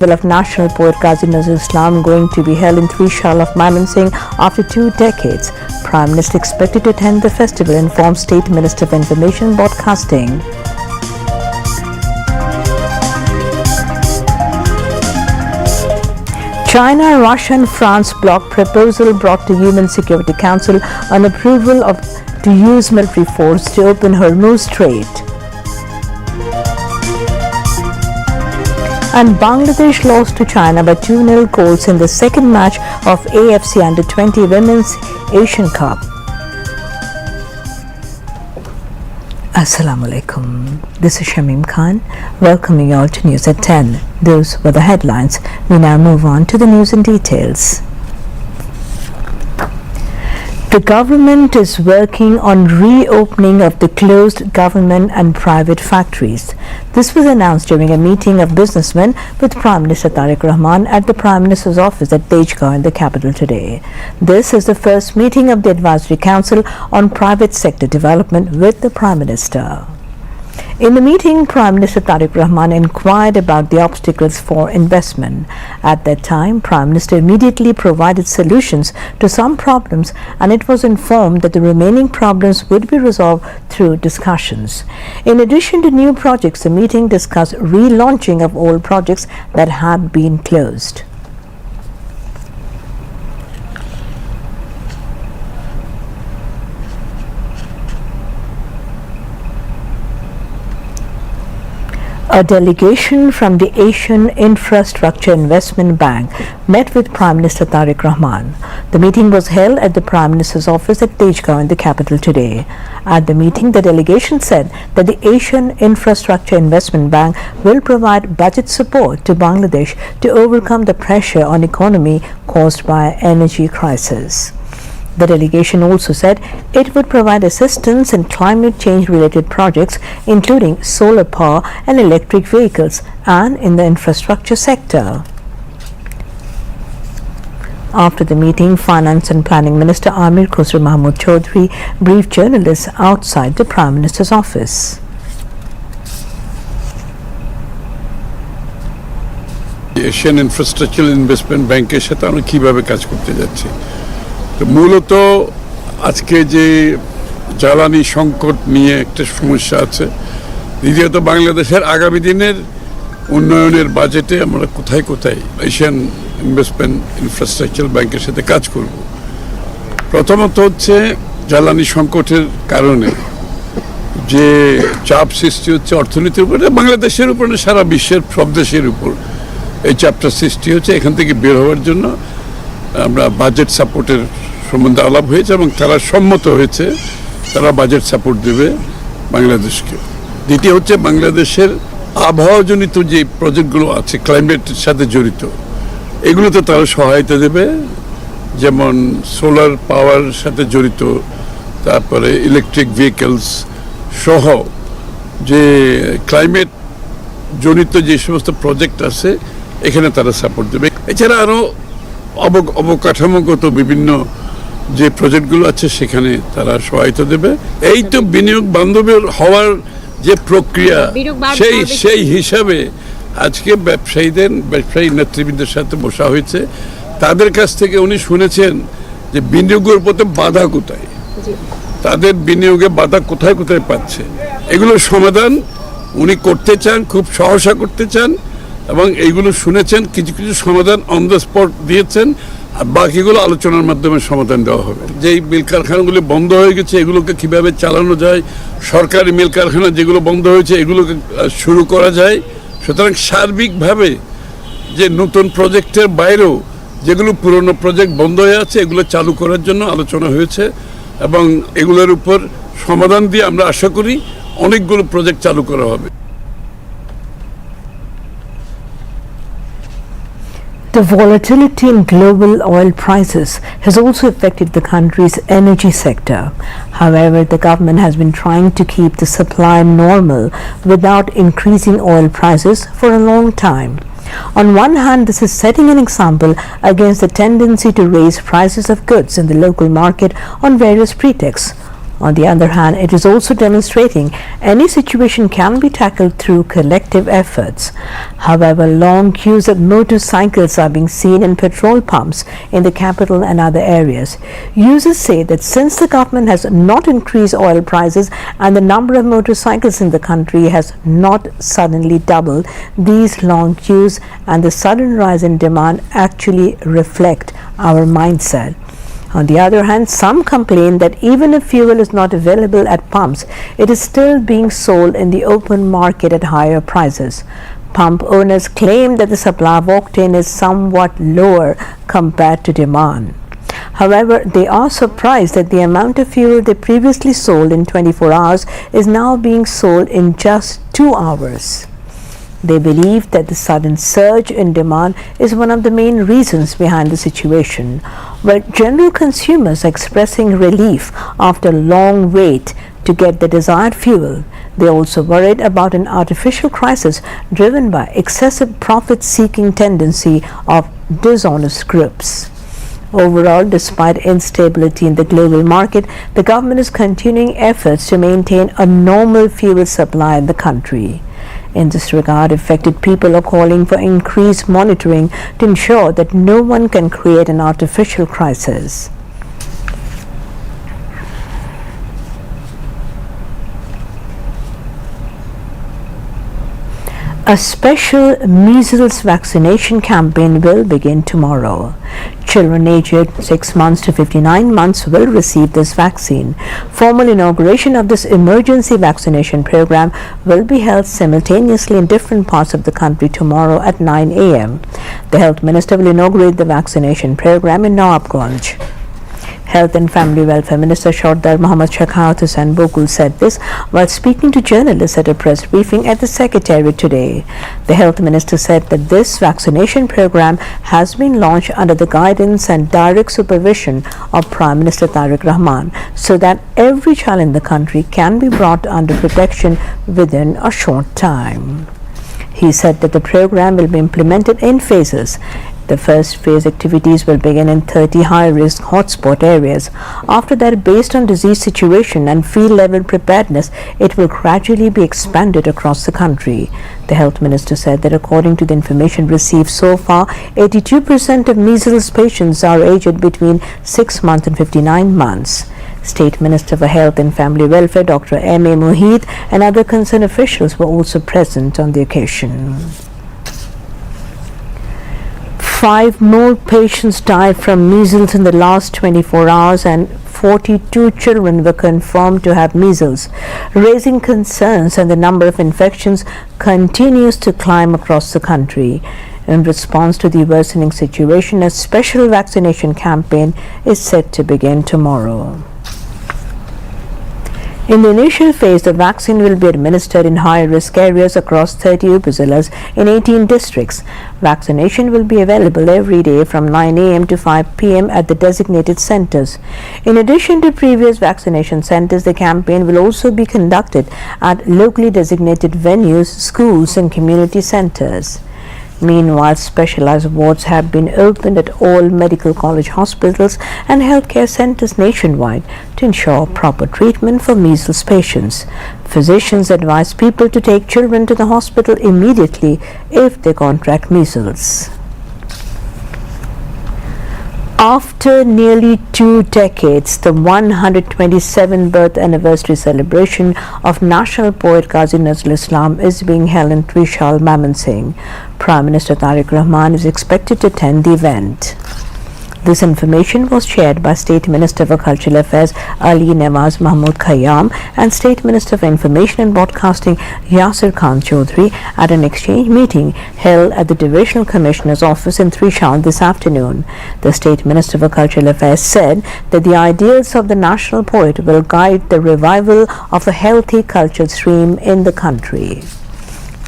Of National Poet Qazi Nazrul Islam going to be held in Trishal of Mymensingh after 2 decades. Prime Minister expected to attend the festival, informed State Minister of Information and Broadcasting. China, Russia and France blocked proposal brought to UN Security Council on approval to use military force to open Hormuz Strait. And Bangladesh lost to China by 2-0 goals in the second match of AFC Under-20 Women's Asian Cup. Assalamu alaikum. This is Shamim Khan, welcoming you all to News at 10. Those were the headlines. We now move on to the news in details. The government is working on reopening of the closed government and private factories. This was announced during a meeting of businessmen with Prime Minister Tariq Rahman at the Prime Minister's office at Tejgaon in the capital today. This is the first meeting of the Advisory Council on Private Sector Development with the Prime Minister. In the meeting, Prime Minister Tariq Rahman inquired about the obstacles for investment. At that time, Prime Minister immediately provided solutions to some problems, and it was informed that the remaining problems would be resolved through discussions. In addition to new projects, the meeting discussed relaunching of old projects that had been closed. A delegation from the Asian Infrastructure Investment Bank met with Prime Minister Tariq Rahman. The meeting was held at the Prime Minister's office at Tejgaon in the capital today. At the meeting, the delegation said that the Asian Infrastructure Investment Bank will provide budget support to Bangladesh to overcome the pressure on economy caused by energy crisis. The delegation also said it would provide assistance in climate change related projects including solar power and electric vehicles and in the infrastructure sector. After the meeting, Finance and Planning Minister Amir Khusro Mahmood Chaudhry briefed journalists outside the Prime Minister's office. Asian Infrastructure Investment Bank এর সাথে আমরা কিভাবে কাজ করতে যাচ্ছি তো মূলত আজকে যে জ্বালানি সংকট নিয়ে একটা সমস্যা আছে দ্বিতীয়ত বাংলাদেশের আগামী দিনের উন্নয়নের বাজেটে আমরা কোথায় কোথায় এশিয়ান ইনভেস্টমেন্ট ইনফ্রাস্ট্রাকচার ব্যাংকের সাথে কাজ করব প্রথমত হচ্ছে জ্বালানি সংকটের কারণে যে চাপ সৃষ্টি হচ্ছে অর্থনীতির উপরে বাংলাদেশের উপরে সারা বিশ্বের সব দেশের উপর এই চাপটা সৃষ্টি হচ্ছে এখান থেকে বের হওয়ার জন্য আমরা বাজেট সাপোর্টের সম্বন্ধে আলাপ হয়েছে এবং তারা সম্মত হয়েছে তারা বাজেট সাপোর্ট দেবে বাংলাদেশকে দ্বিতীয় হচ্ছে বাংলাদেশের আবহাওয়াজনিত যে প্রজেক্টগুলো আছে ক্লাইমেটের সাথে জড়িত এগুলোতে তারা সহায়তা দেবে যেমন সোলার পাওয়ার সাথে জড়িত তারপরে ইলেকট্রিক ভেহিকলস সহ যে ক্লাইমেট জনিত যে সমস্ত প্রজেক্ট আছে এখানে তারা সাপোর্ট দেবে এছাড়া আরও অবকাঠামোগত বিভিন্ন যে প্রজেক্টগুলো আছে সেখানে তারা সহায়তা দেবে এই তো বিনিয়োগ বান্ধব হওয়ার যে প্রক্রিয়া সেই হিসাবে আজকে ব্যবসায়ী নেতৃবৃন্দের সাথে বসা হয়েছে তাদের কাছ থেকে উনি শুনেছেন যে বিনিয়োগের পথে বাধা কোথায় তাদের বিনিয়োগে বাধা কোথায় কোথায় পাচ্ছে এগুলোর সমাধান উনি করতে চান খুব সহসা করতে চান এবং এইগুলো শুনেছেন কিছু কিছু সমাধান অন দ্য স্পট দিয়েছেন আর বাকিগুলো আলোচনার মাধ্যমে সমাধান দেওয়া হবে যেই মিল কারখানাগুলি বন্ধ হয়ে গেছে এগুলোকে কিভাবে চালানো যায় সরকারি মিল কারখানা যেগুলো বন্ধ হয়েছে এগুলোকে শুরু করা যায় সুতরাং সার্বিকভাবে যে নতুন প্রজেক্টের বাইরেও যেগুলো পুরনো প্রজেক্ট বন্ধ হয়ে আছে এগুলো চালু করার জন্য আলোচনা হয়েছে এবং এগুলোর উপর সমাধান দিয়ে আমরা আশা করি অনেকগুলো প্রজেক্ট চালু করা হবে The volatility in global oil prices has also affected the country's energy sector. However, the government has been trying to keep the supply normal without increasing oil prices for a long time. On one hand, this is setting an example against the tendency to raise prices of goods in the local market on various pretexts. On the other hand, it is also demonstrating any situation can be tackled through collective efforts. However, long queues of motorcycles are being seen in petrol pumps in the capital and other areas. Users say that since the government has not increased oil prices and the number of motorcycles in the country has not suddenly doubled, these long queues and the sudden rise in demand actually reflect our mindset. On the other hand, some complain that even if fuel is not available at pumps, it is still being sold in the open market at higher prices. Pump owners claim that the supply of octane is somewhat lower compared to demand. However, they are surprised that the amount of fuel they previously sold in 24 hours is now being sold in just 2 hours. They believe that the sudden surge in demand is one of the main reasons behind the situation, while general consumers are expressing relief after a long wait to get the desired fuel. They are also worried about an artificial crisis driven by excessive profit-seeking tendency of dishonest groups. Overall, despite instability in the global market, the government is continuing efforts to maintain a normal fuel supply in the country. In this regard, affected people are calling for increased monitoring to ensure that no one can create an artificial crisis. A special measles vaccination campaign will begin tomorrow. Children aged 6 months to 59 months will receive this vaccine. Formal inauguration of this emergency vaccination program will be held simultaneously in different parts of the country tomorrow at 9 a.m. The Health Minister will inaugurate the vaccination program in Nawabganj. Health and Family Welfare Minister Shardar Mohammad Shakhat Hussain Bokul said this while speaking to journalists at a press briefing at the Secretariat today. The Health Minister said that this vaccination program has been launched under the guidance and direct supervision of Prime Minister Tariq Rahman so that every child in the country can be brought under protection within a short time. He said that the program will be implemented in phases. The first phase activities will begin in 30 high-risk hotspot areas. After that, based on disease situation and field-level preparedness, it will gradually be expanded across the country. The Health Minister said that according to the information received so far, 82% of measles patients are aged between 6 months and 59 months. State Minister for Health and Family Welfare Dr. M.A. Mohit and other concerned officials were also present on the occasion. 5 more patients died from measles in the last 24 hours and 42 children were confirmed to have measles, raising concerns, and the number of infections continues to climb across the country. In response to the worsening situation, a special vaccination campaign is set to begin tomorrow. In the initial phase, the vaccine will be administered in high-risk areas across 30 upazilas in 18 districts. Vaccination will be available every day from 9 a.m. to 5 p.m. at the designated centers. In addition to previous vaccination centers, the campaign will also be conducted at locally designated venues, schools, and community centers. Meanwhile, specialized wards have been opened at all medical college hospitals and healthcare centers nationwide to ensure proper treatment for measles patients. Physicians advise people to take children to the hospital immediately if they contract measles. After nearly 2 decades, the 127th birth anniversary celebration of national poet Qazi Nazrul Islam is being held in Trishul, Mymensingh. Prime Minister Tariq Rahman is expected to attend the event. This information was shared by State Minister for Cultural Affairs Ali Nawaz Mahmood Khayyam and State Minister for Information and Broadcasting Yasir Khan Chaudhry at an exchange meeting held at the Divisional Commissioner's office in Trishul this afternoon. The State Minister for Cultural Affairs said that the ideals of the national poet will guide the revival of a healthy cultural stream in the country.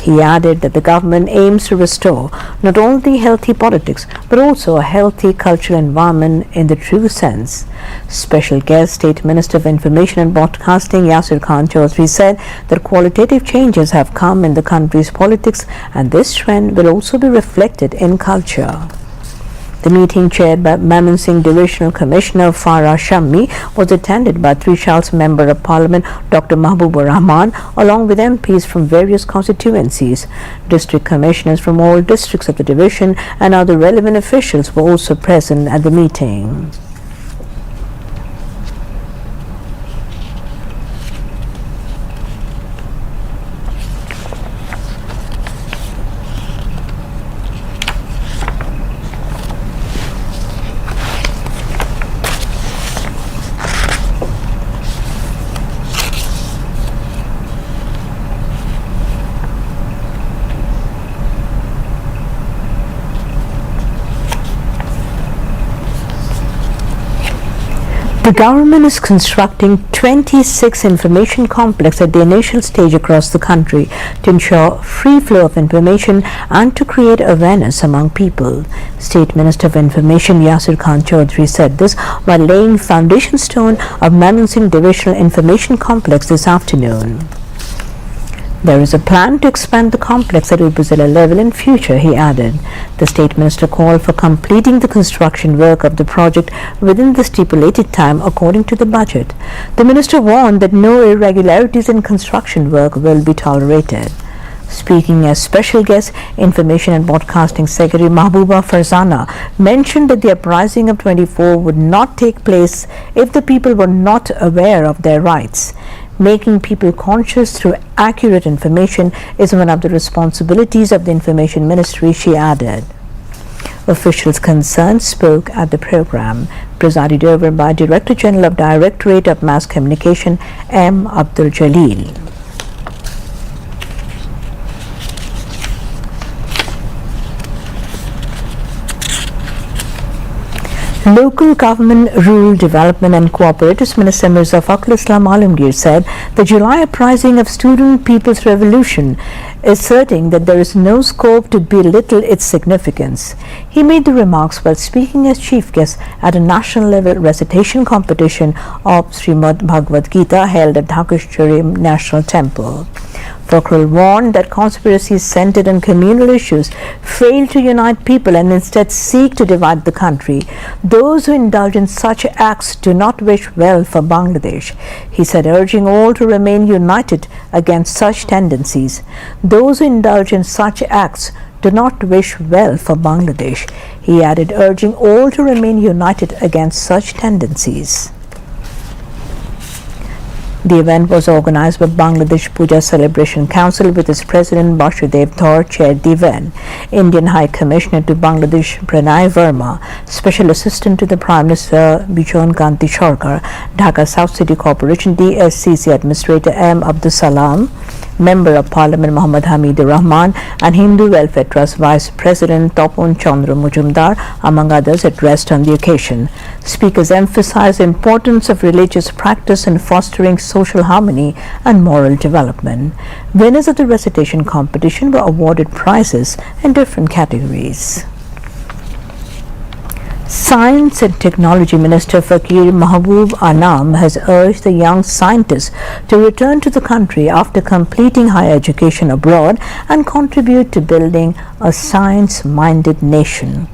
He added that the government aims to restore not only healthy politics but also a healthy cultural environment in the true sense. Special guest State Minister of Information and Broadcasting Yasir Khan Chaudhry said that qualitative changes have come in the country's politics and this trend will also be reflected in culture. The meeting, chaired by Mymensingh Divisional Commissioner Farah Shammi, was attended by Trishal's Member of Parliament Dr. Mahbubur Rahman, along with MPs from various constituencies. District commissioners from all districts of the division and other relevant officials were also present at the meeting. The government is constructing 26 information complexes at the initial stage across the country to ensure free flow of information and to create awareness among people. State Minister of Information Yasir Khan Chaudhary said this while laying foundation stone of Mymensingh Divisional Information Complex this afternoon. There is a plan to expand the complex at Upazila level in future, he added. The State Minister called for completing the construction work of the project within the stipulated time according to the budget. The Minister warned that no irregularities in construction work will be tolerated. Speaking as special guest, Information and Broadcasting Secretary Mahbooba Farzana mentioned that the uprising of 24 would not take place if the people were not aware of their rights. Making people conscious through accurate information is one of the responsibilities of the Information Ministry, she added. Officials concerned spoke at the program, presided over by Director General of Directorate of Mass Communication, M. Abdul Jalil. Local Government, Rural Development and Cooperatives Minister Mirza Fakhrul Islam Alamgir said the July uprising of Student People's Revolution, asserting that there is no scope to belittle its significance. He made the remarks while speaking as chief guest at a national level recitation competition of Srimad Bhagavad Gita held at Dhakeshwari National Temple. Fakhrul warned that conspiracies centered on communal issues fail to unite people and instead seek to divide the country. Those who indulge in such acts do not wish well for Bangladesh, he said, urging all to remain united against such tendencies. Those who indulge in such acts do not wish well for Bangladesh, he added, urging all to remain united against such tendencies. The event was organized by Bangladesh Puja Celebration Council with its president Basudeb Thor chaired the event. Indian High Commissioner to Bangladesh Pranay Verma, Special Assistant to the Prime Minister Bijon Kanti Sarkar, Dhaka South City Corporation DSCC Administrator M. Abdul Salam, Member of Parliament Muhammad Hamid Rahman and Hindu Welfare Trust Vice President Topon Chandra Mujumdar, among others, addressed on the occasion. Speakers emphasized the importance of religious practice in fostering social harmony and moral development. Winners of the recitation competition were awarded prizes in different categories. Science and Technology Minister Fakir Mahbub Anam has urged the young scientists to return to the country after completing higher education abroad and contribute to building a science-minded nation.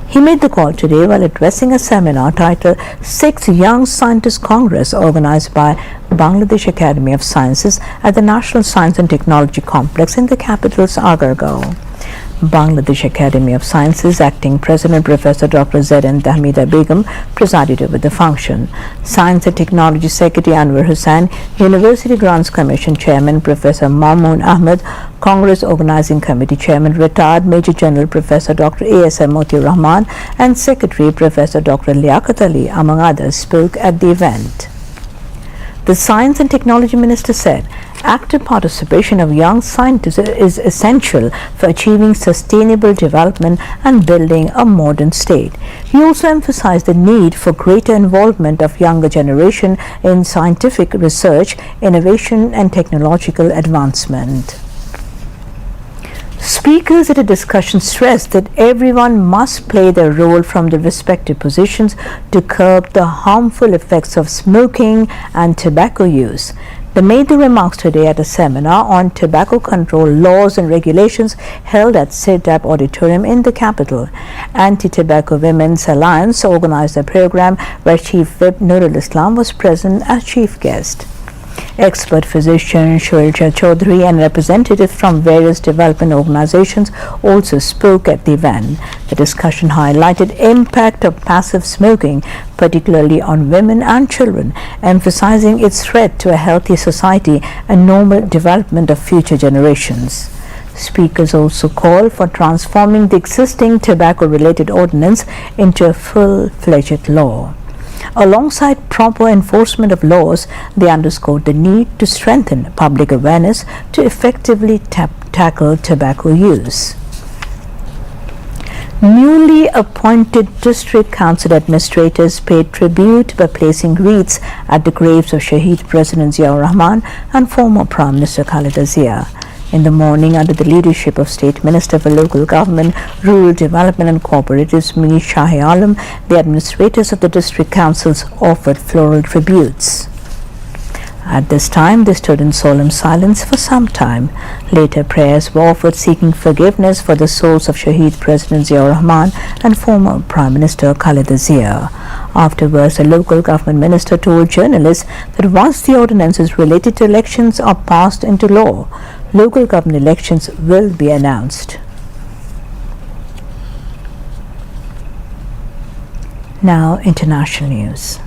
He made the call today while addressing a seminar titled 6th Young Scientist Congress organized by Bangladesh Academy of Sciences at the National Science and Technology Complex in the capital's Agargaon. Bangladesh Academy of Sciences Acting President Professor Dr. Z.N. Tahmida Begum presided over the function. Science and Technology Secretary Anwar Hussain, University Grants Commission Chairman Professor Mamoon Ahmed, Congress Organizing Committee Chairman Retired Major General Professor Dr. A.S.M. Moti Rahman and Secretary Professor Dr. Liaquat Ali, among others, spoke at the event. The Science and Technology Minister said active participation of young scientists is essential for achieving sustainable development and building a modern state. He also emphasized the need for greater involvement of younger generation in scientific research, innovation and technological advancement. Speakers at a discussion stressed that everyone must play their role from their respective positions to curb the harmful effects of smoking and tobacco use. They made the remarks today at a seminar on tobacco control laws and regulations held at SIDAP Auditorium in the capital. Anti-Tobacco Women's Alliance organized a program where Chief Whip Nurul Islam was present as chief guest. Expert physician Shoilja Chaudhary and representatives from various development organizations also spoke at the event. The discussion highlighted impact of passive smoking, particularly on women and children, emphasizing its threat to a healthy society and normal development of future generations. Speakers also called for transforming the existing tobacco-related ordinance into a full-fledged law. Alongside proper enforcement of laws, they underscored the need to strengthen public awareness to effectively tackle tobacco use. Newly appointed district council administrators paid tribute by placing wreaths at the graves of Shaheed President Ziaur Rahman and former Prime Minister Khaleda Zia. In the morning, under the leadership of State Minister for Local Government, Rural Development and Cooperatives Mir Shah-e Alam, the administrators of the district councils offered floral tributes. At this time, they stood in solemn silence for some time. Later, prayers were offered seeking forgiveness for the souls of Shaheed President Ziaur Rahman and former Prime Minister Khaleda Zia. Afterwards, the local government minister told journalists that once the ordinances related to elections are passed into law, local government elections will be announced. Now, international news.